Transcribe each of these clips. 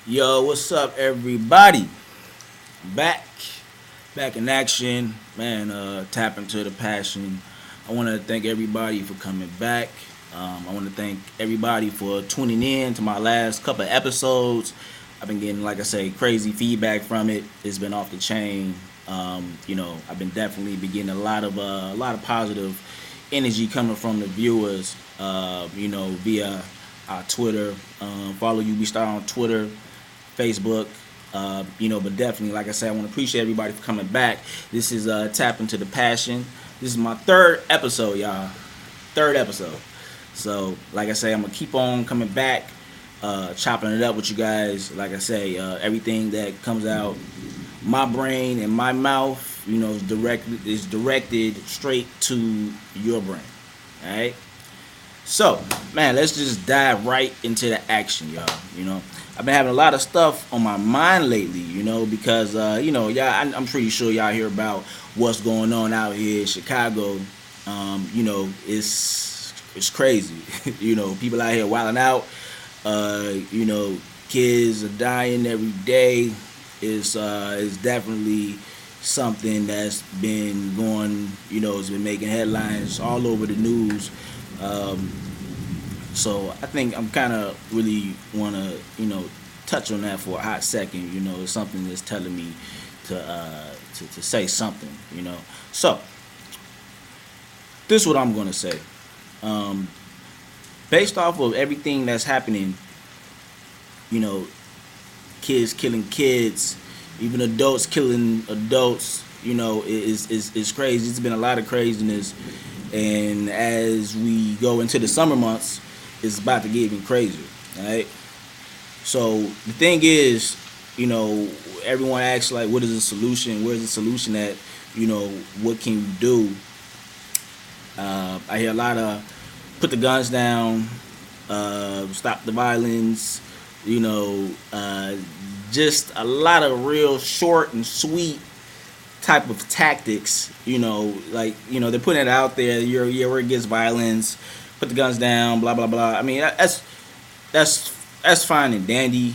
Yo, what's up, everybody? Back, back in action, man. Tap into the passion. I want to thank everybody for coming back. I want to thank everybody for tuning in to my last couple of episodes. I've been getting, like I say, crazy feedback from it. It's been off the chain. I've been definitely been getting a lot of positive energy coming from the viewers. Via our Twitter. Follow you. We start on Twitter, Facebook. But definitely, like I said, I want to appreciate everybody for coming back. This is Tap Into the Passion. This is my third episode, y'all. Third episode. So, like I say, I'm gonna keep on coming back, chopping it up with you guys. Like I say, everything that comes out my brain and my mouth, is directed straight to your brain. All right. So, man, let's just dive right into the action, y'all. I've been having a lot of stuff on my mind lately, because, y'all, I'm pretty sure y'all hear about what's going on out here in Chicago. It's crazy. People out here wilding out. Kids are dying every day. It's definitely something that's been going, it's been making headlines all over the news. Um, so I think I'm kind of really want to, touch on that for a hot second. It's something that's telling me to say something. So this is what I'm gonna say. Um, Based off of everything that's happening, you know, kids killing kids, even adults killing adults. It's crazy. It's been a lot of craziness, and as we go into the summer months, it's about to get even crazier. All right. So the thing is, everyone asks like, what is the solution? Where's the solution at? What can you do? I hear a lot of put the guns down, stop the violence. You know, uh, just a lot of real short and sweet type of tactics. They're putting it out there. You're against violence. Put the guns down. Blah blah blah. I mean, that's fine and dandy.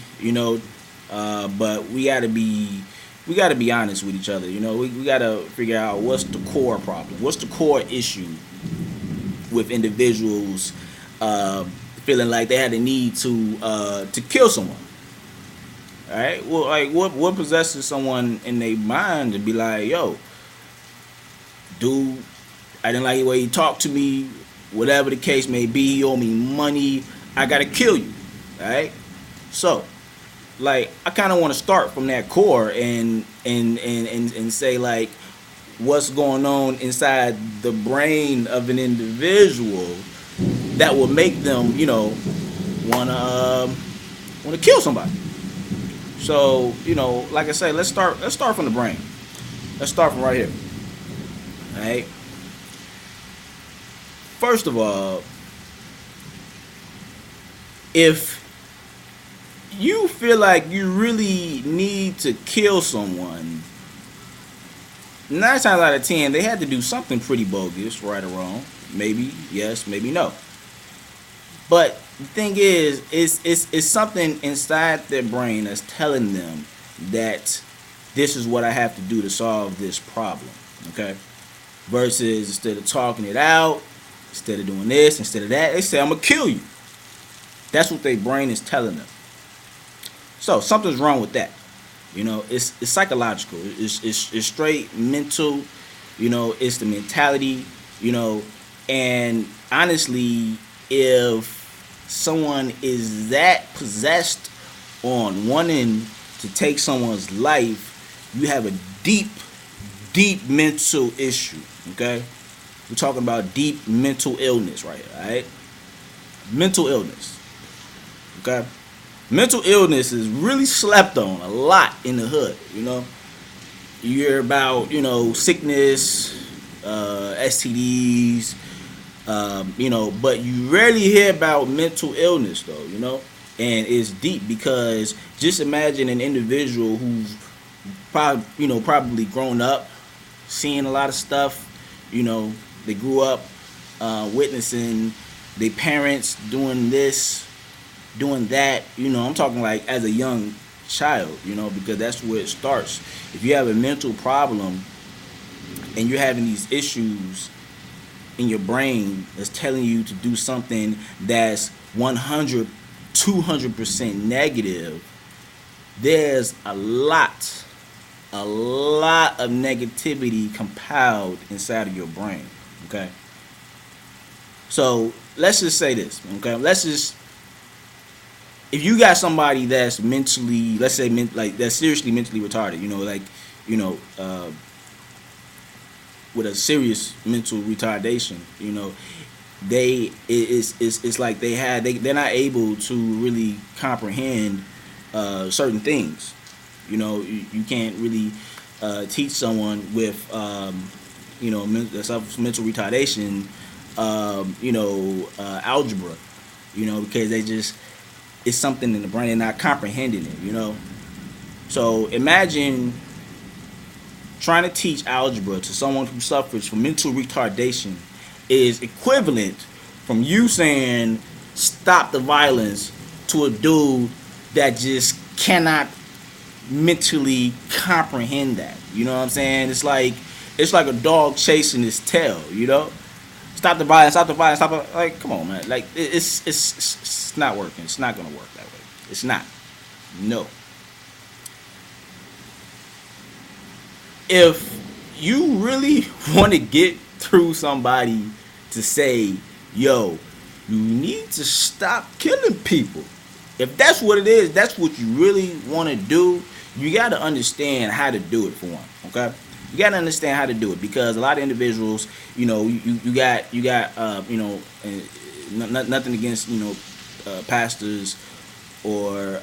But we gotta be honest with each other. We gotta figure out what's the core problem. What's the core issue with individuals feeling like they had a need to kill someone. All right. Well, like what possesses someone in their mind to be like, yo, dude, I didn't like the way he talked to me. Whatever the case may be, he owe me money. I gotta kill you. All right. So, like, I kind of want to start from that core and say like, what's going on inside the brain of an individual that will make them, wanna kill somebody. So, like I say, let's start from the brain. Let's start from right here. All right. First of all, if you feel like you really need to kill someone, 9 times out of 10, they had to do something pretty bogus, right or wrong. Maybe yes, maybe no. But the thing is, it's something inside their brain that's telling them that this is what I have to do to solve this problem. Okay? Versus instead of talking it out, instead of doing this, instead of that, they say, I'm going to kill you. That's what their brain is telling them. So something's wrong with that. It's psychological. It's straight mental. It's the mentality. And honestly, if someone is that possessed on wanting to take someone's life, you have a deep, deep mental issue. Okay, we're talking about deep mental illness right here. All right, mental illness. Okay. Mental illness is really slept on a lot in the hood. You hear about sickness, STDs, but you rarely hear about mental illness though. And it's deep because just imagine an individual who's probably grown up, seeing a lot of stuff. They grew up witnessing their parents doing this, doing that, I'm talking like as a young child, because that's where it starts. If you have a mental problem and you're having these issues in your brain that's telling you to do something that's 100, 200% negative, there's a lot of negativity compiled inside of your brain. Okay. So let's just say this. Okay. If you got somebody that's mentally, let's say, like that's seriously mentally retarded, you know, uh, with a serious mental retardation, it's like they're not able to really comprehend certain things. You can't really teach someone with mental retardation, algebra, because it's something in the brain, they're not comprehending it. So imagine trying to teach algebra to someone who suffers from mental retardation is equivalent from you saying stop the violence to a dude that just cannot mentally comprehend that. You know what I'm saying? It's like a dog chasing his tail. Stop the violence, stop the violence, stop it. Like, come on, man. Like, it's not working. It's not gonna work that way. It's not. No. If you really want to get through somebody to say, yo, you need to stop killing people. If that's what it is, that's what you really want to do, you got to understand how to do it for one. Okay? You got to understand how to do it, because a lot of individuals, you got nothing against, pastors or,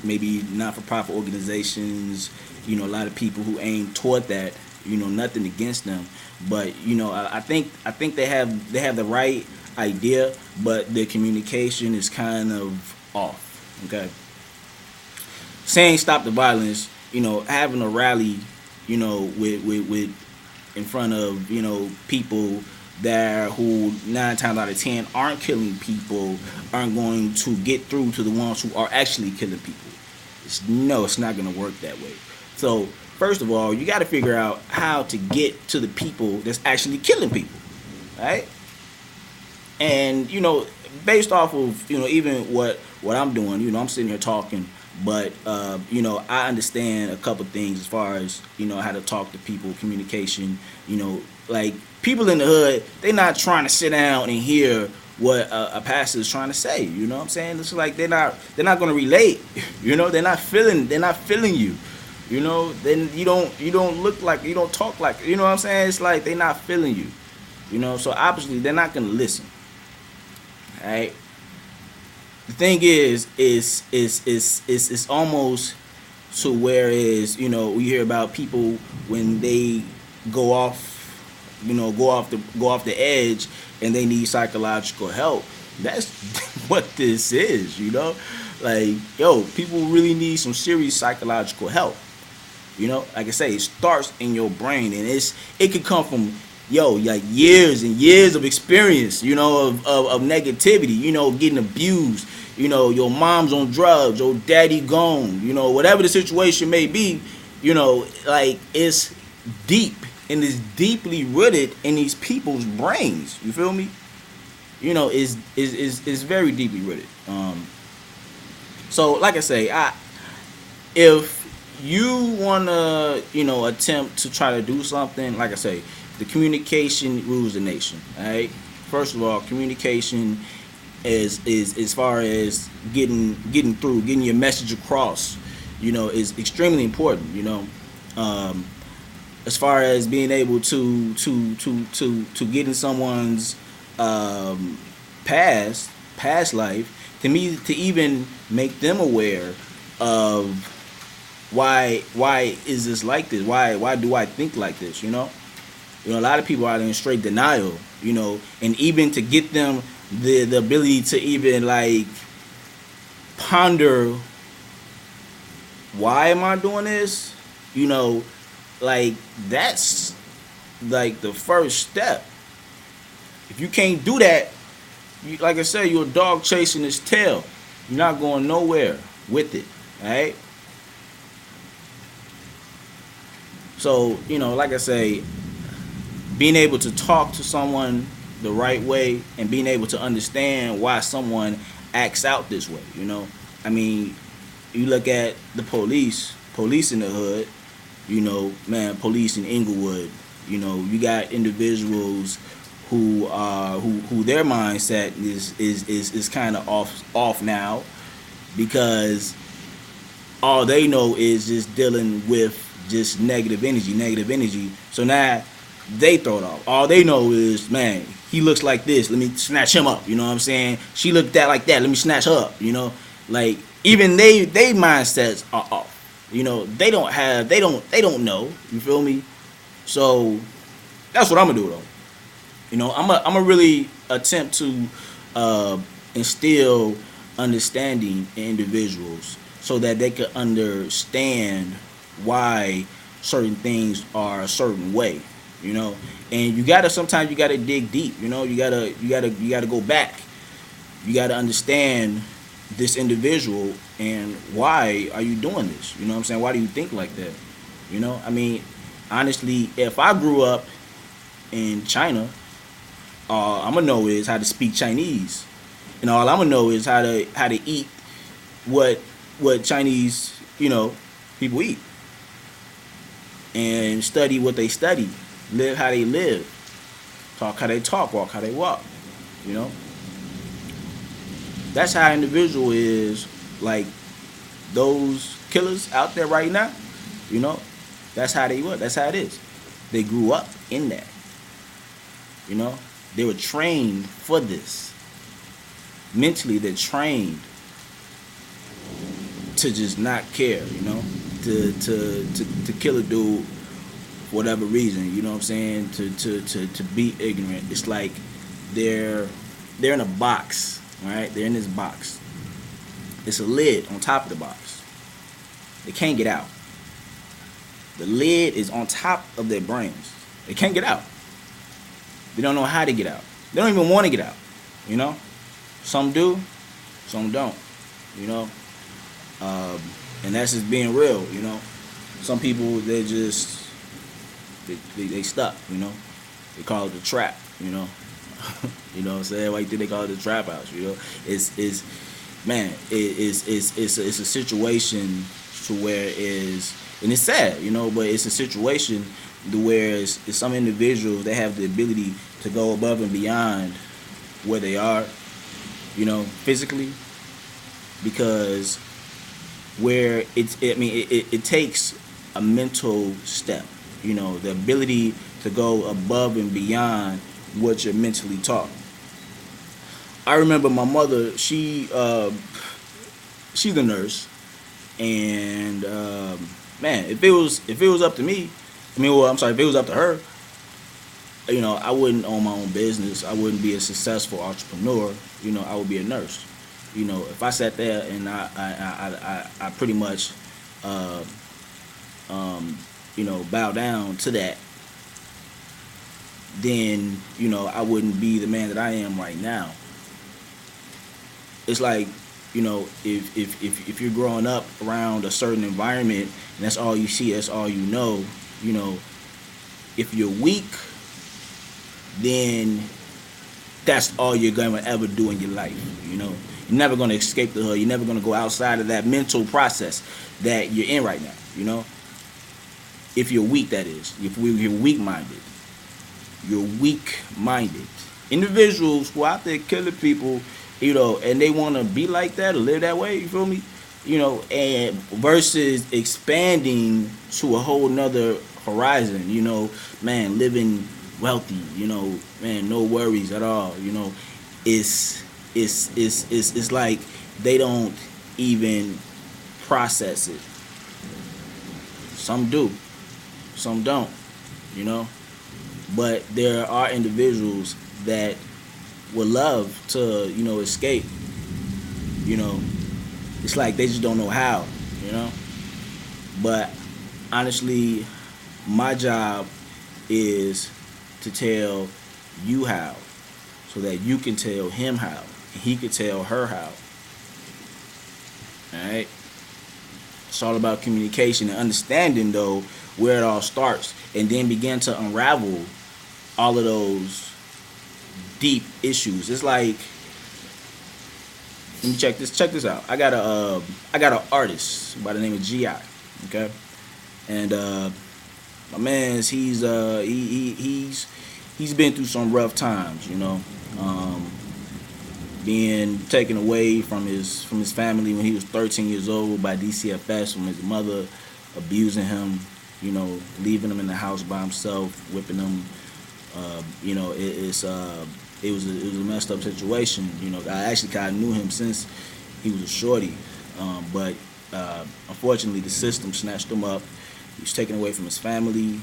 maybe not-for-profit organizations, a lot of people who aim toward that, nothing against them, but I think they have the right idea, but their communication is kind of off. Okay, saying stop the violence, having a rally, with in front of people that who 9 times out of 10 aren't killing people, aren't going to get through to the ones who are actually killing people. It's not going to work that way. So first of all, you got to figure out how to get to the people that's actually killing people, right? And based off of even what I'm doing, I'm sitting here talking, but I understand a couple things as far as how to talk to people, communication. Like people in the hood, they're not trying to sit down and hear what a pastor is trying to say. You know what I'm saying? It's like they're not going to relate. They're not feeling you. Then you don't look like, you don't talk like, what I'm saying? It's like they're not feeling you. So obviously they're not going to listen. All right. The thing is it's almost to where we hear about people when they go off the edge and they need psychological help. That's what this is. Like, yo, people really need some serious psychological help. Like I say, it starts in your brain, and it could come from like years and years of experience, of negativity, getting abused, your mom's on drugs, your daddy gone, whatever the situation may be, like it's deep and it's deeply rooted in these people's brains. You feel me? Is very deeply rooted. So like I say, if you wanna, attempt to try to do something, like I say, the communication rules the nation. All right. First of all, communication is as far as getting through, getting your message across, is extremely important. As far as being able to get in someone's past life, to me, to even make them aware of why is this like this? Why do I think like this? A lot of people are in straight denial, and even to get them the ability to even like ponder, why am I doing this? Like that's like the first step. If you can't do that, like I said, you're a dog chasing its tail. You're not going nowhere with it. All right. So like I say, being able to talk to someone the right way and being able to understand why someone acts out this way. I mean, you look at the police in the hood. Man, police in Inglewood. You got individuals who who their mindset is kind of off now, because all they know is just dealing with just negative energy. So now they throw it off. All they know is, man, he looks like this. Let me snatch him up. You know what I'm saying? She looked at like that. Let me snatch her up. Like even they mindsets are off. They don't know. You feel me? So that's what I'm gonna do though. I'm gonna really attempt to instill understanding in individuals so that they can understand why certain things are a certain way. You know, and sometimes you gotta dig deep. You gotta go back. You gotta understand this individual and why are you doing this. You know what I'm saying? Why do you think like that? I mean, honestly, if I grew up in China, all I'm gonna know is how to speak Chinese, and all I'm gonna know is how to eat what Chinese people eat, and study what they study, live how they live, talk how they talk, walk how they walk. You know, that's how an individual is. Like those killers out there right now, you know, that's how they were. That's how it is. They grew up in that. You know, they were trained for this. Mentally, they're trained to just not care. To kill a dude for whatever reason. You know what I'm saying? To be ignorant. It's like they're in a box, right? They're in this box. It's a lid on top of the box. They can't get out. The lid is on top of their brains. They can't get out. They don't know how to get out. They don't even want to get out. Some do, some don't. You know, and that's just being real. Some people they stuck. They call it the trap. You know what I'm saying? Why you think they call it the trap house? It's man, it's a situation to where and it's sad, but it's a situation to where it's some individuals they have the ability to go above and beyond where they are, physically, because where it takes a mental step, the ability to go above and beyond what you're mentally taught. I remember my mother, she's a nurse, and man, if it was up to me, if it was up to her, I wouldn't own my own business. I wouldn't be a successful entrepreneur. I would be a nurse. If I sat there and I pretty much bow down to that, then I wouldn't be the man that I am right now. It's like, if you're growing up around a certain environment and that's all you see, that's all you know, if you're weak, then that's all you're gonna ever do in your life. You're never gonna escape the hood. You're never gonna go outside of that mental process that you're in right now. If you're weak, that is. You're weak-minded. You're weak-minded. Individuals who out there killing people, and they want to be like that or live that way, you feel me? And versus expanding to a whole nother horizon, man, living wealthy, man, no worries at all, it's like they don't even process it. Some do, some don't, but there are individuals that would love to, escape. It's like they just don't know how, But honestly, my job is to tell you how, so that you can tell him how and he could tell her how. All right. It's all about communication and understanding, though, where it all starts, and then begin to unravel all of those deep issues. It's like, let me check this. Check this out. I got an artist by the name of Gi. Okay, and my man's he's been through some rough times. Being taken away from his family when he was 13 years old by DCFS, from his mother abusing him, leaving him in the house by himself, whipping him. It was a messed up situation. I actually kind of knew him since he was a shorty, but unfortunately the system snatched him up. He was taken away from his family,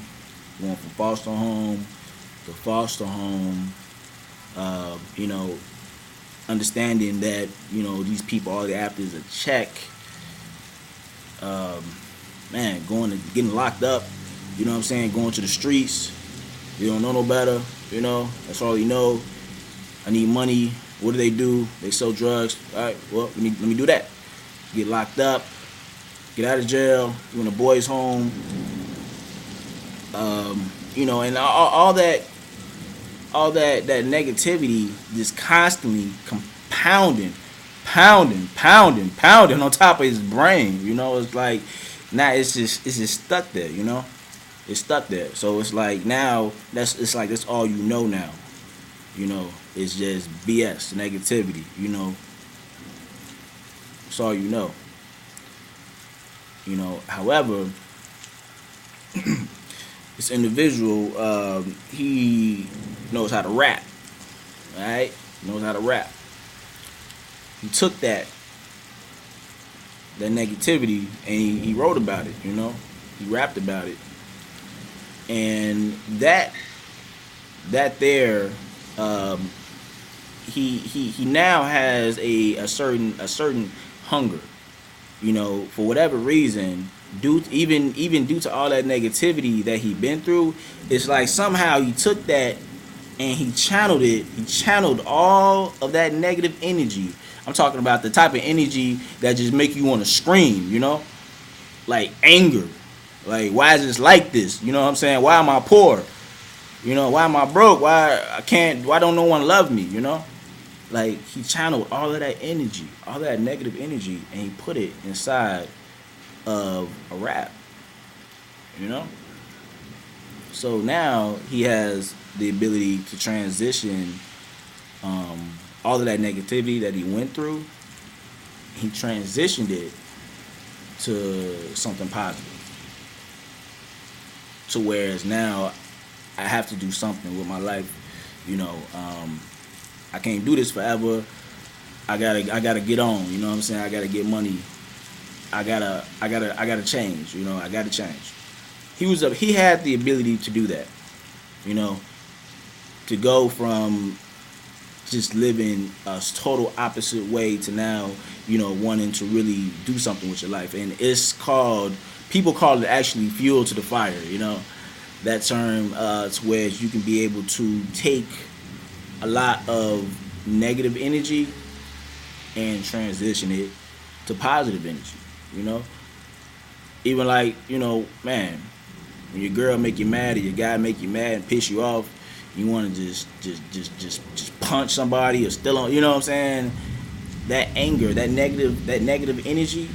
going from foster home to foster home. Understanding that these people, all they after is a check. Going to getting locked up. You know what I'm saying? Going to the streets. You don't know no better. That's all you know. I need money. What do? They sell drugs. All right, well, let me do that. Get locked up. Get out of jail. You in a boys' home. And all that negativity just constantly compounding, pounding on top of his brain. It's like now it's just stuck there. It's stuck there. So it's like now that's all you know now. It's just BS, negativity. It's all you know. However, this individual, he knows how to rap. Alright? Knows how to rap. He took that negativity and he wrote about it, He rapped about it. And that there, he now has a certain hunger, for whatever reason, due to all that negativity that he been through. It's like somehow he took that and he channeled it. He channeled all of that negative energy. I'm talking about the type of energy that just make you want to scream, like anger. Like, why is this like this? You know what I'm saying? Why am I poor? Why am I broke? Why don't no one love me? Like, he channeled all of that energy, all that negative energy, and he put it inside of a rap. So now he has the ability to transition all of that negativity that he went through. He transitioned it to something positive. To whereas now I have to do something with my life. I can't do this forever. I gotta get on. You know what I'm saying? I gotta get money. I gotta change. I gotta change. He had the ability to do that. To go from just living a total opposite way to now, wanting to really do something with your life. And people call it actually fuel to the fire, that term, to where you can be able to take a lot of negative energy and transition it to positive energy, even like, man, when your girl make you mad or your guy make you mad and piss you off, you want to just punch somebody or still on, you know what I'm saying? That anger, that negative energy,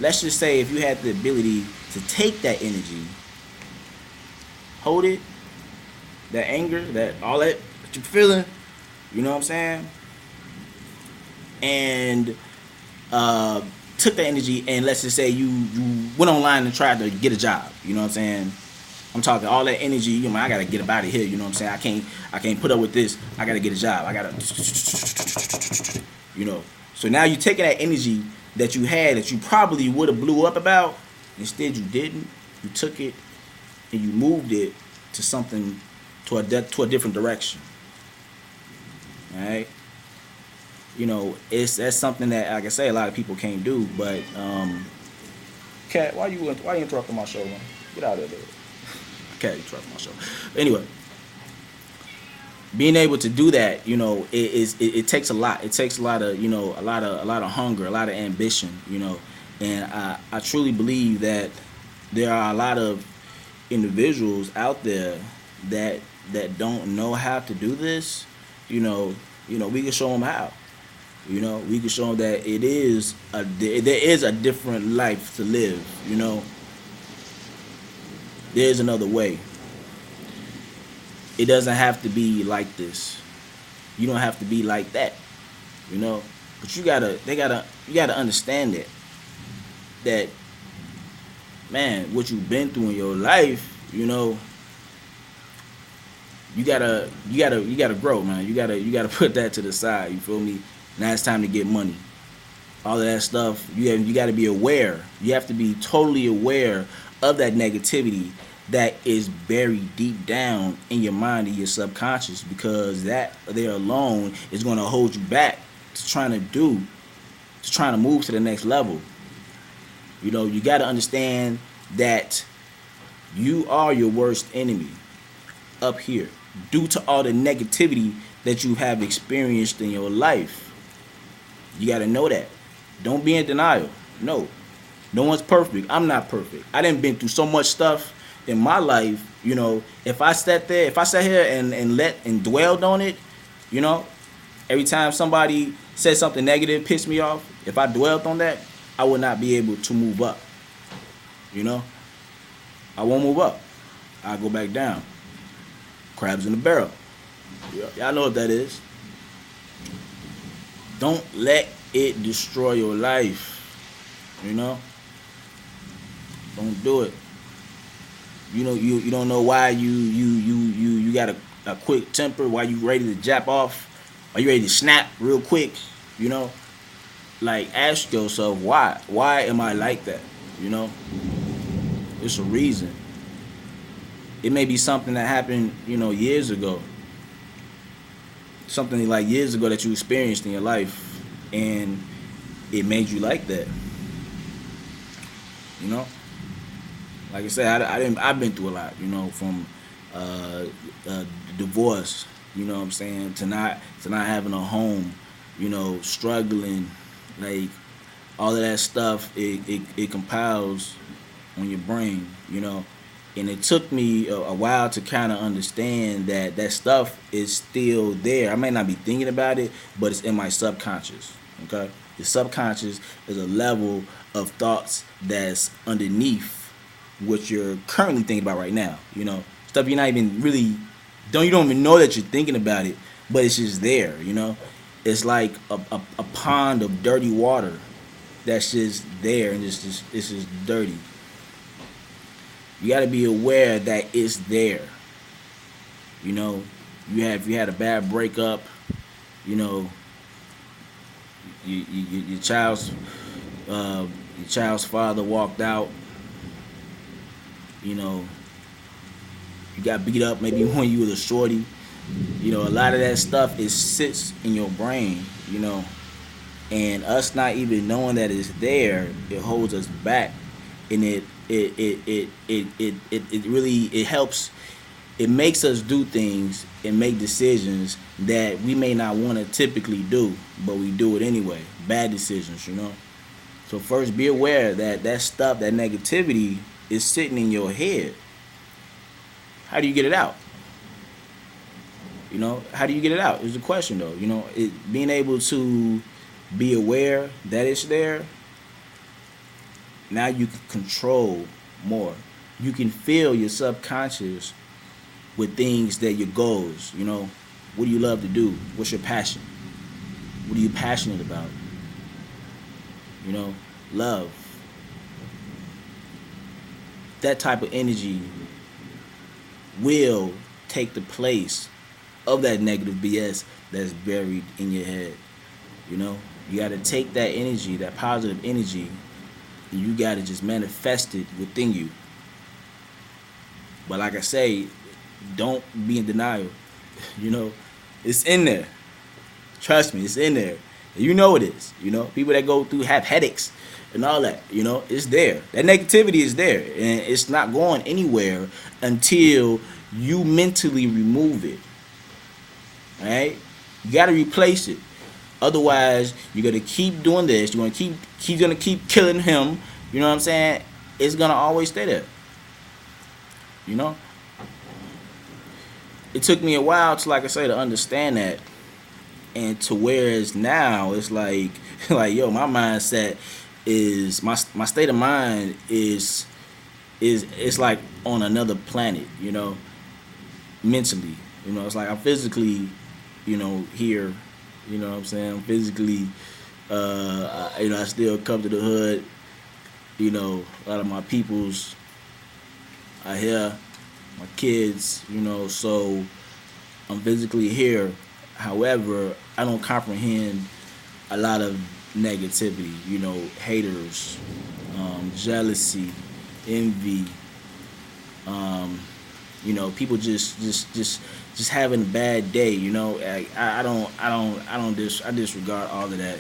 let's just say if you had the ability to take that energy, hold it, that anger, all that you're feeling, you know what I'm saying? And took that energy and let's just say you went online and tried to get a job, you know what I'm saying? I'm talking all that energy, I gotta get up out of here, you know what I'm saying? I can't put up with this, I gotta get a job, I gotta, So now you're taking that energy that you had that you probably would have blew up about, instead you didn't. You took it and you moved it to something, to a different direction. All right? That's something that, like I say, a lot of people can't do. But, Cat, why you interrupting my show, man? Get out of there. Cat interrupting my show. Anyway, being able to do that, it takes a lot. It takes a lot of, a lot of hunger, a lot of ambition, and I truly believe that there are a lot of individuals out there that don't know how to do this. We can show them how. We can show them that there is a different life to live. There's another way. It doesn't have to be like this. You don't have to be like that. you know. But you gotta understand that man, what you've been through in your life, you gotta grow, man. You gotta put that to the side. You feel me? Now it's time to get money. All of that stuff, you gotta be aware. You have to be totally aware of that negativity that is buried deep down in your mind and your subconscious, because that there alone is gonna hold you back to trying to move to the next level. You gotta understand that you are your worst enemy up here due to all the negativity that you have experienced in your life. You got to know that. Don't be in denial. No one's perfect. I'm not perfect. I done been through so much stuff in my life. If I sat here and dwelled on it, every time somebody said something negative, pissed me off, if I dwelled on that, I would not be able to move up. I won't move up. I go back down. Crabs in the barrel. Y'all know what that is. Don't let it destroy your life. Don't do it. You don't know why you got a quick temper, why you ready to jap off, are you ready to snap real quick. Like, ask yourself, why am I like that? It's a reason. It may be something that happened years ago, something like years ago that you experienced in your life, and it made you like that. Like I said, I've been through a lot. From divorce. What I'm saying, to not having a home. Struggling, like all of that stuff. It compiles on your brain. And it took me a while to kind of understand that stuff is still there. I may not be thinking about it, but it's in my subconscious. Okay, the subconscious is a level of thoughts that's underneath what you're currently thinking about right now. Stuff you're not even really you don't even know that you're thinking about it, but it's just there. It's like a pond of dirty water that's just there, and it's just dirty. You got to be aware that it's there. You had a bad breakup. Your child's father walked out. You got beat up maybe when you was a shorty. A lot of that stuff sits in your brain. And us not even knowing that it's there, it holds us back, and it really helps. It makes us do things and make decisions that we may not want to typically do, but we do it anyway. Bad decisions. So first, be aware that stuff, that negativity, is sitting in your head. How do you get it out? How do you get it out is the question, though. Being able to be aware that it's there. Now you can control more. You can fill your subconscious with things that your goals. What do you love to do? What's your passion? What are you passionate about? Love. That type of energy will take the place of that negative BS that's buried in your head. You got to take that energy, that positive energy, and you got to just manifest it within you. But like I say, don't be in denial. It's in there. Trust me, it's in there. And it is. People that go through have headaches and all that. It's there. That negativity is there, and it's not going anywhere until you mentally remove it. right? You got to replace it. Otherwise, you're gonna keep doing this. You're gonna keep he's gonna keep killing him. You know what I'm saying? It's gonna always stay there. You know. It took me a while to, like I say, to understand that, and to whereas now it's like, like yo, my mindset is my state of mind is it's like on another planet. You know, mentally. You know, it's like I'm physically, here. You know what I'm saying? I'm physically, I still come to the hood. You know, a lot of my peoples are here, my kids. So I'm physically here. However, I don't comprehend a lot of negativity. Haters, jealousy, envy. Um, People just having a bad day. I disregard all of that.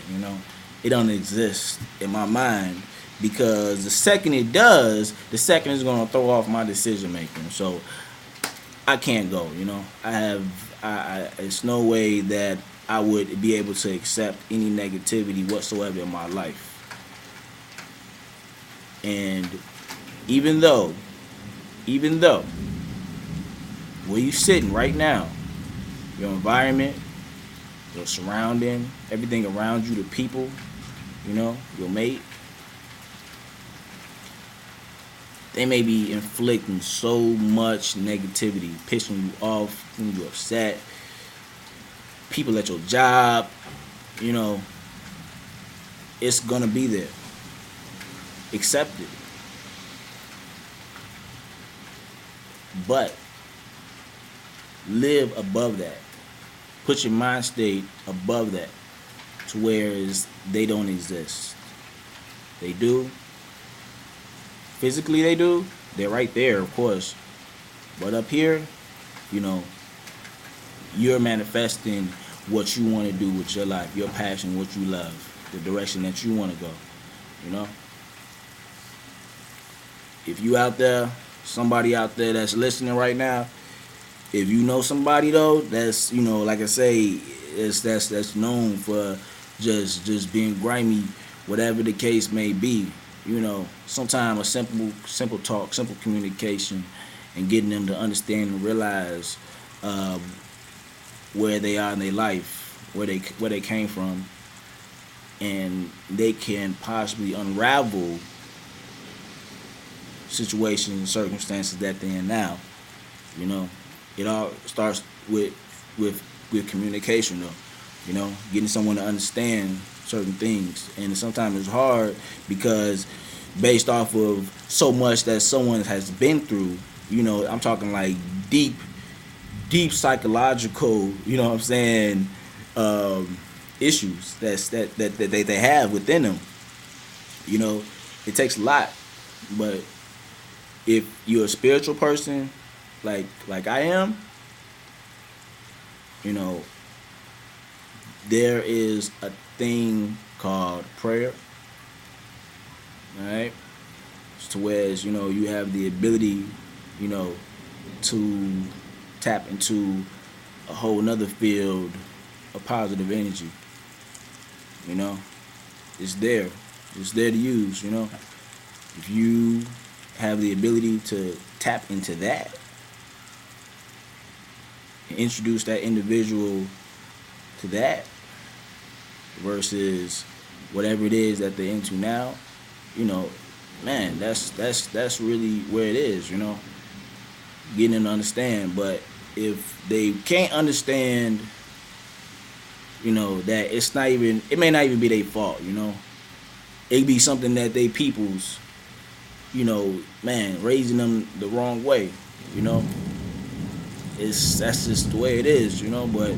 It don't exist in my mind, because the second it does, the second is gonna throw off my decision making. So I can't go. It's no way that I would be able to accept any negativity whatsoever in my life. And even though, even though where you sitting right now, your environment, your surrounding, everything around you, the people, your mate, they may be inflicting so much negativity, pissing you off, making you upset. People at your job, you know, it's gonna be there. Accept it. But live above that. Put your mind state above that, to whereas they don't exist. They do. Physically they do. They're right there, of course. But up here, you know, you're manifesting what you want to do with your life, your passion, what you love, the direction that you want to go. You know? If you out there, somebody out there that's listening right now, if you know somebody though, that's, like I say, that's known for just being grimy, whatever the case may be, sometimes a simple talk, simple communication, and getting them to understand and realize where they are in their life, where they came from, and they can possibly unravel situations, circumstances that they're in now. It all starts with communication, though. Getting someone to understand certain things, and sometimes it's hard because based off of so much that someone has been through. I'm talking like deep psychological. What I'm saying, issues that they have within them. It takes a lot, but if you're a spiritual person, like I am, there is a thing called prayer. All right, to whereas you have the ability, to tap into a whole nother field of positive energy. It's there. It's there to use. If you have the ability to tap into that and introduce that individual to that versus whatever it is that they're into now, man, that's really where it is. Getting them to understand. But if they can't understand, that it may not even be their fault. It be something that they peoples, man, raising them the wrong way. That's just the way it is. But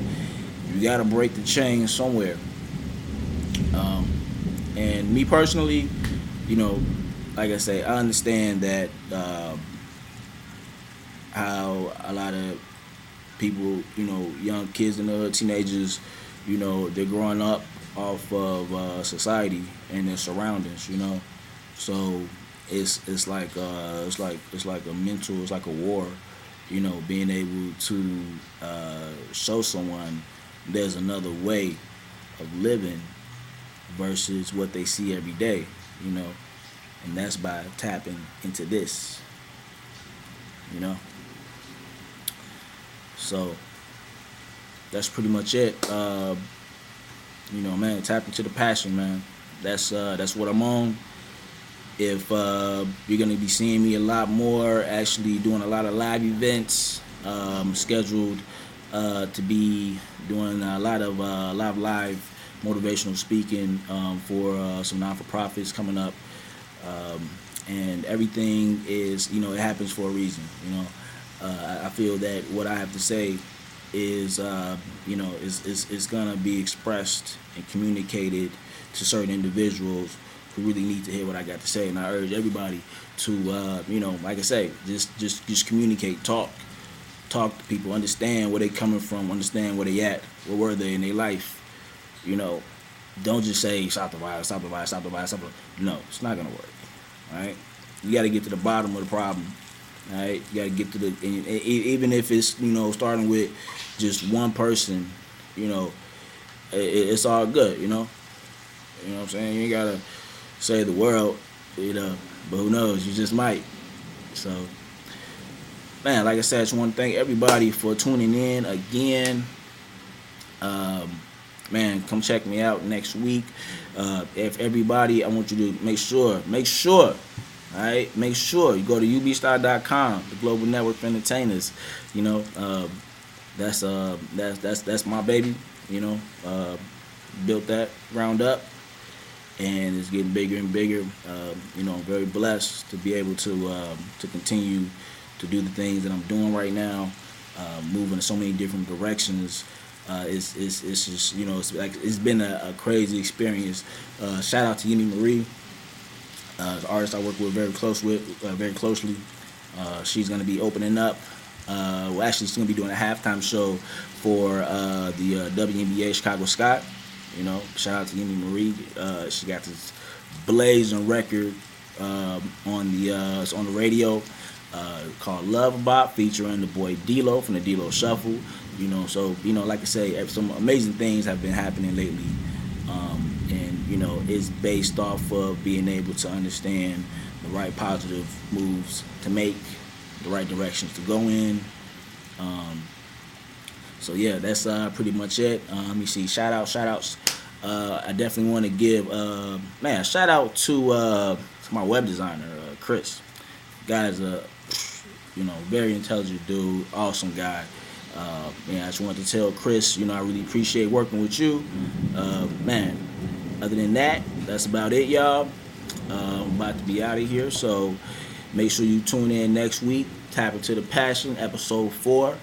you gotta break the chain somewhere. And me personally, like I say, I understand that how a lot of people, young kids in the hood, teenagers, they're growing up off of society and their surroundings. So it's like a mental, it's like a war. being able to show someone there's another way of living versus what they see every day, you know, and that's by tapping into this, you know. So that's pretty much it. Man, tap into the passion, man. That's what I'm on. If you're gonna be seeing me a lot more, actually doing a lot of live events, scheduled to be doing a lot of live motivational speaking for some non-for-profits coming up, and everything is, it happens for a reason. I feel that what I have to say is, is gonna be expressed and communicated to certain individuals who really need to hear what I got to say. And I urge everybody to, like I say, just communicate, talk to people, understand where they coming from, understand where they at, where were they in their life. Don't just say stop the violence, stop the violence, stop the violence, stop the. No, it's not gonna work. All right, you got to get to the bottom of the problem. All right, you got to get to the, and even if it's starting with just one person, it's all good. You know what I'm saying? You ain't gotta save the world, but who knows? You just might. So, man, like I said, I just want to thank everybody for tuning in again. Man, come check me out next week. If everybody, I want you to make sure, all right, make sure you go to ubstar.com, the Global Network for Entertainers. That's my baby. Built that ground up, and it's getting bigger and bigger. I'm very blessed to be able to continue to do the things that I'm doing right now, moving in so many different directions. It's just it's been a crazy experience. Shout out to Yemi Marie, the artist I work with very closely. She's going to be opening up. Actually, she's going to be doing a halftime show for the WNBA Chicago Scott. Shout out to Yemi Marie. She got this blazing record on the radio called Love Bop, featuring the boy D-Lo from the D-Lo Shuffle. So like I say, some amazing things have been happening lately, and it's based off of being able to understand the right positive moves to make, the right directions to go in. So yeah, that's pretty much it. Let me see, shout outs. I definitely want to give shout out to my web designer, Chris. Guy's a very intelligent dude, awesome guy. I just wanted to tell Chris, I really appreciate working with you. Other than that, that's about it, y'all. I'm about to be out of here, so make sure you tune in next week. Tap into the Passion, episode 4.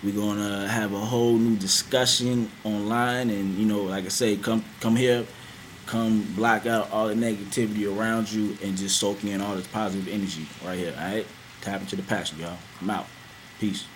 We're gonna have a whole new discussion online, and like I say, come here, come block out all the negativity around you, and just soak in all this positive energy right here. All right, tap into the Passion, y'all. I'm out. Peace.